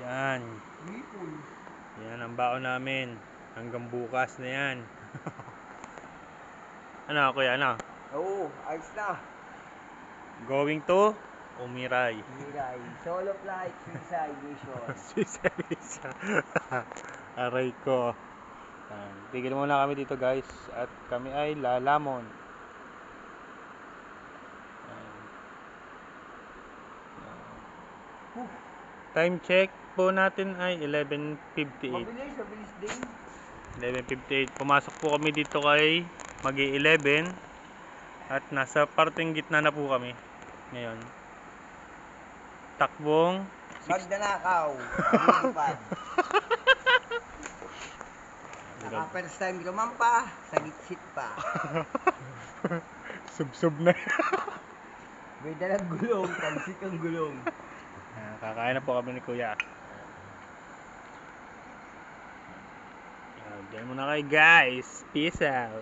Yan. Hipon. Yan ang baon namin. Hanggang bukas na yan. Ano kuya, ano? Oo, ayos na. Going to Umiray. Miray. Solo flight, suicide mission. Sisa. Aray ko. Tigil muna kami dito guys. At kami ay lalamon. Time check po natin ay 11:58. Mabilis din. 11:58. Pumasok po kami dito kay Magi-11 at nasa parteng gitna na po kami ngayon. Takbong Magdanakaw. Lumipad. First time lumampa, sagit-sit pa. Sub-sub na. May dalang gulong, tansik ang gulong. Kakain na po kami ni Kuya. Diyan muna kayo guys. Peace out.